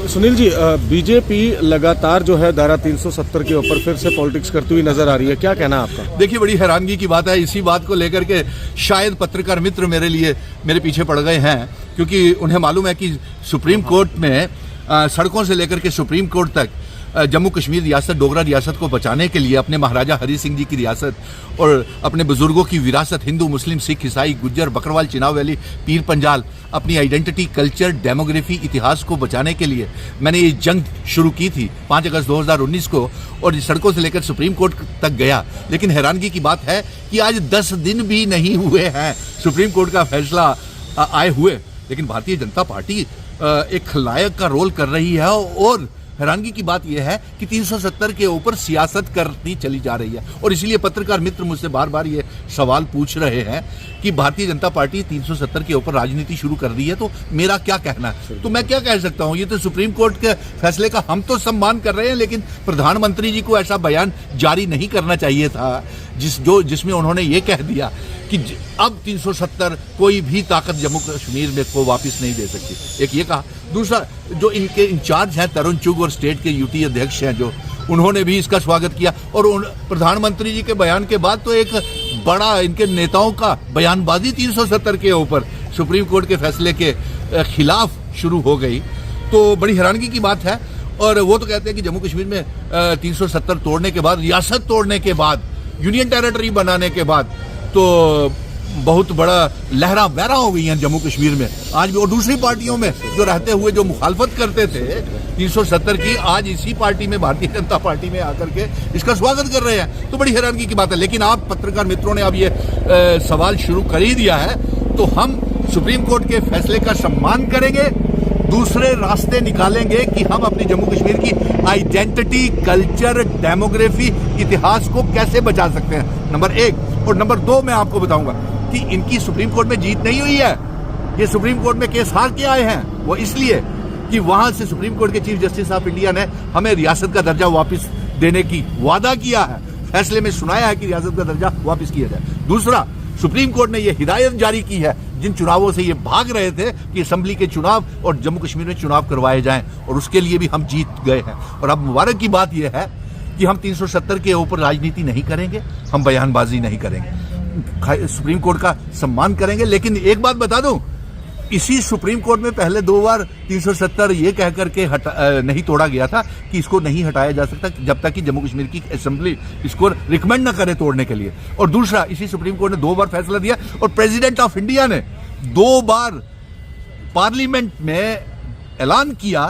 Sunil ji, BJP लगातार जो है धारा 370 के ऊपर फिर से पॉलिटिक्स करती हुई नजर आ रही है, क्या कहना है आपका? देखिए, बड़ी हैरानगी की बात है। इसी बात को लेकर के शायद पत्रकार मित्र मेरे पीछे पड़ गए हैं, क्योंकि उन्हें मालूम है कि सुप्रीम कोर्ट में सड़कों से लेकर के सुप्रीम कोर्ट तक जम्मू कश्मीर रियासत, डोगरा रियासत को बचाने के लिए अपने महाराजा हरि सिंह जी की रियासत और अपने बुजुर्गों की विरासत, हिंदू, मुस्लिम, सिख, ईसाई, गुज्जर, बकरवाल, चिनाव वैली, पीर पंजाल, अपनी आइडेंटिटी, कल्चर, डेमोग्राफी, इतिहास को बचाने के लिए मैंने ये जंग शुरू की थी 5 अगस्त 2019 को, और सड़कों से लेकर सुप्रीम कोर्ट तक गया। लेकिन हैरानगी की बात है कि आज 10 दिन भी नहीं हुए हैं सुप्रीम कोर्ट का फैसला आए हुए, लेकिन भारतीय जनता पार्टी एक खलनायक का रोल कर रही है। और हैरानगी की बात यह है कि 370 के ऊपर सियासत करती चली जा रही है, और इसीलिए पत्रकार मित्र मुझसे बार बार ये सवाल पूछ रहे हैं कि भारतीय जनता पार्टी 370 के ऊपर राजनीति शुरू कर दी है, तो मेरा क्या कहना है? तो मैं क्या कह सकता हूं, ये तो सुप्रीम कोर्ट के फैसले का हम तो सम्मान कर रहे हैं, लेकिन प्रधानमंत्री जी को ऐसा बयान जारी नहीं करना चाहिए था जिसमें उन्होंने ये कह दिया कि अब 370 कोई भी ताकत जम्मू कश्मीर में को वापस नहीं दे सकती। एक ये कहा। दूसरा, जो इनके इंचार्ज हैं तरुण चुग और स्टेट के यूटी अध्यक्ष हैं, जो उन्होंने भी इसका स्वागत किया, और प्रधानमंत्री जी के बयान के बाद तो एक बड़ा इनके नेताओं का बयानबाजी 370 के ऊपर सुप्रीम कोर्ट के फैसले के खिलाफ शुरू हो गई। तो बड़ी हैरानगी की बात है। और वो तो कहते हैं कि जम्मू कश्मीर में 370 तोड़ने के बाद, रियासत तोड़ने के बाद, यूनियन टेरिटरी बनाने के बाद तो बहुत बड़ा लहरा बहरा हो गई हैं जम्मू कश्मीर में आज भी। और दूसरी पार्टियों में जो रहते हुए जो मुखालफत करते थे 370 की, आज इसी पार्टी में, भारतीय जनता पार्टी में आकर के इसका स्वागत कर रहे हैं। तो बड़ी हैरानगी की बात है। लेकिन आप पत्रकार मित्रों ने अब ये सवाल शुरू कर ही दिया है, तो हम सुप्रीम कोर्ट के फैसले का सम्मान करेंगे, दूसरे रास्ते निकालेंगे कि हम अपनी जम्मू कश्मीर की आइडेंटिटी, कल्चर, डेमोग्राफी, इतिहास को कैसे बचा सकते हैं, नंबर 1। और नंबर 2 मैं आपको बताऊंगा कि इनकी सुप्रीम कोर्ट में जीत नहीं हुई है। ये सुप्रीम कोर्ट में केस हार के आए हैं, वो इसलिए कि वहां से सुप्रीम कोर्ट के चीफ जस्टिस ऑफ इंडिया ने हमें रियासत का दर्जा वापस देने की वादा किया है, फैसले में सुनाया है कि रियासत का दर्जा वापस किया जाए। दूसरा, सुप्रीम कोर्ट ने यह हिदायत जारी की है जिन चुनावों से ये भाग रहे थे कि असेंबली के चुनाव और जम्मू कश्मीर में चुनाव करवाए जाएं, और उसके लिए भी हम जीत गए हैं। और अब मुबारक की बात यह है कि हम 370 के ऊपर राजनीति नहीं करेंगे, हम बयानबाजी नहीं करेंगे, सुप्रीम कोर्ट का सम्मान करेंगे। लेकिन एक बात बता दूं, इसी सुप्रीम कोर्ट में पहले 2 बार 370 ये कह करके नहीं तोड़ा गया था कि इसको नहीं हटाया जा सकता जब तक कि जम्मू कश्मीर की असेंबली इसको रिकमेंड न करे तोड़ने के लिए। और दूसरा, इसी सुप्रीम कोर्ट ने 2 बार फैसला दिया, और प्रेसिडेंट ऑफ इंडिया ने 2 बार पार्लियामेंट में ऐलान किया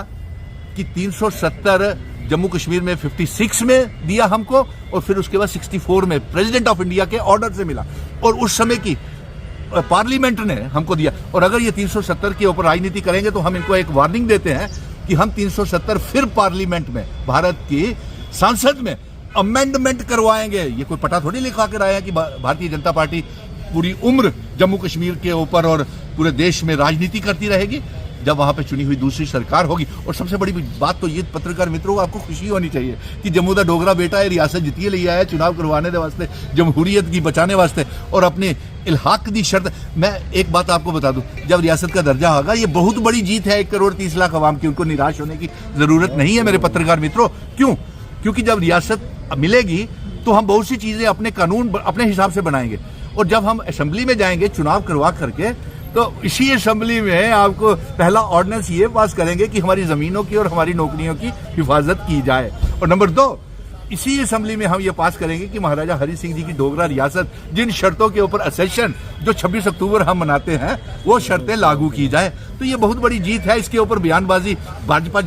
कि 370 जम्मू कश्मीर में 56 में दिया हमको, और फिर उसके बाद 64 में प्रेसिडेंट ऑफ इंडिया के ऑर्डर से मिला, और उस समय की पार्लियामेंट ने हमको दिया। और अगर ये 370 के ऊपर राजनीति करेंगे तो हम इनको एक वार्निंग देते हैं कि हम 370 फिर पार्लियामेंट में, भारत की संसद में अमेंडमेंट करवाएंगे। ये कोई पटा थोड़ी लिखा कर आया कि भारतीय जनता पार्टी पूरी उम्र जम्मू कश्मीर के ऊपर और पूरे देश में राजनीति करती रहेगी जब वहां पे चुनी हुई दूसरी सरकार होगी। और सबसे बड़ी बात तो ये पत्रकार मित्रों, आपको खुशी होनी चाहिए कि जम्मू दा डोगरा बेटा है, रियासत जितिए ले आया चुनाव करवाने के वास्ते, जमहूरियत की बचाने वास्ते, और अपने इल्हाक दी शर्त। मैं एक बात आपको बता दूं, जब रियासत का दर्जा होगा, ये बहुत बड़ी जीत है 1 करोड़ 30 लाख अवाम की। उनको निराश होने की जरूरत नहीं है मेरे पत्रकार मित्रों। क्यों? क्योंकि जब रियासत मिलेगी तो हम बहुत सी चीजें अपने कानून अपने हिसाब से बनाएंगे, और जब हम असेंबली में जाएंगे चुनाव करवा करके, तो इसी असेंबली में आपको पहला ऑर्डिनेंस ये पास करेंगे कि हमारी जमीनों की और हमारी नौकरियों की हिफाजत की जाए। और नंबर 2, इसी असेंबली में हम ये पास करेंगे कि महाराजा हरि सिंह जी की डोगरा रियासत जिन शर्तों के ऊपर असेशन जो 26 अक्टूबर हम मनाते हैं, वो शर्तें लागू की जाए। तो ये बहुत बड़ी जीत है। इसके ऊपर बयानबाजी भाजपा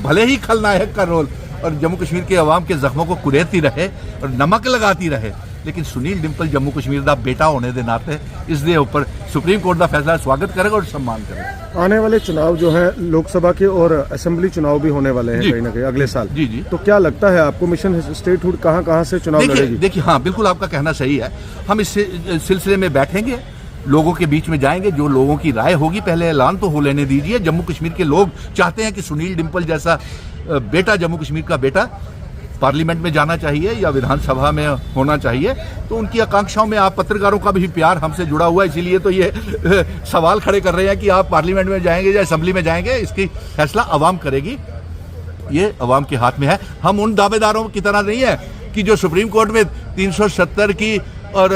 भले ही खलनायक का रोल और जम्मू कश्मीर के अवाम के जख्मों को कुरेदती रहे और नमक लगाती रहे, लेकिन सुनील डिंपल जम्मू कश्मीर का बेटा होने के नाते इसके ऊपर सुप्रीम कोर्ट का फैसला स्वागत करेगा और सम्मान करेगा। आने वाले चुनाव जो है लोकसभा के और असेंबली चुनाव भी होने वाले हैं कहीं ना कहीं अगले साल। जी जी। तो क्या लगता है आपको मिशन स्टेटहुड कहाँ से चुनाव लड़ेगी? देखिए, हाँ बिल्कुल आपका कहना सही है। हम इस सिलसिले में बैठेंगे, लोगों के बीच में जाएंगे, जो लोगों की राय होगी, पहले ऐलान तो हो लेने दीजिए। जम्मू कश्मीर के लोग चाहते हैं कि सुनील डिंपल जैसा बेटा, जम्मू कश्मीर का बेटा पार्लियामेंट में जाना चाहिए या विधानसभा में होना चाहिए, तो उनकी आकांक्षाओं में आप पत्रकारों का भी प्यार हमसे जुड़ा हुआ है, इसीलिए तो ये सवाल खड़े कर रहे हैं कि आप पार्लियामेंट में जाएंगे या असेंबली में जाएंगे, इसकी फैसला अवाम करेगी, ये अवाम के हाथ में है। हम उन दावेदारों की तरह नहीं है कि जो सुप्रीम कोर्ट में 370 की और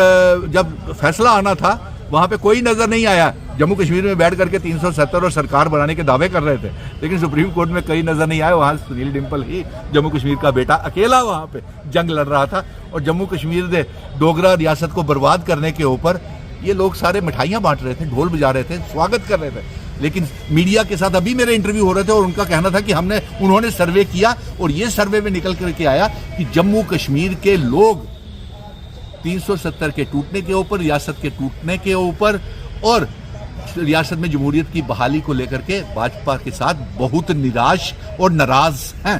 जब फैसला आना था वहां पे कोई नजर नहीं आया, जम्मू कश्मीर में बैठ करके 370 और सरकार बनाने के दावे कर रहे थे, लेकिन सुप्रीम कोर्ट में कहीं नजर नहीं आया। वहां सुनील डिम्पल ही जम्मू कश्मीर का बेटा अकेला वहां पे जंग लड़ रहा था, और जम्मू कश्मीर ने डोगरा रियासत को बर्बाद करने के ऊपर ये लोग सारे मिठाइयां बांट रहे थे, ढोल बजा रहे थे, स्वागत कर रहे थे। लेकिन मीडिया के साथ अभी मेरे इंटरव्यू हो रहे थे और उनका कहना था कि उन्होंने सर्वे किया और ये सर्वे में निकल करके आया कि जम्मू कश्मीर के लोग 370 के टूटने के ऊपर, रियासत के टूटने के ऊपर और रियासत में जमहूरियत की बहाली को लेकर के भाजपा के साथ बहुत निराश और नाराज हैं।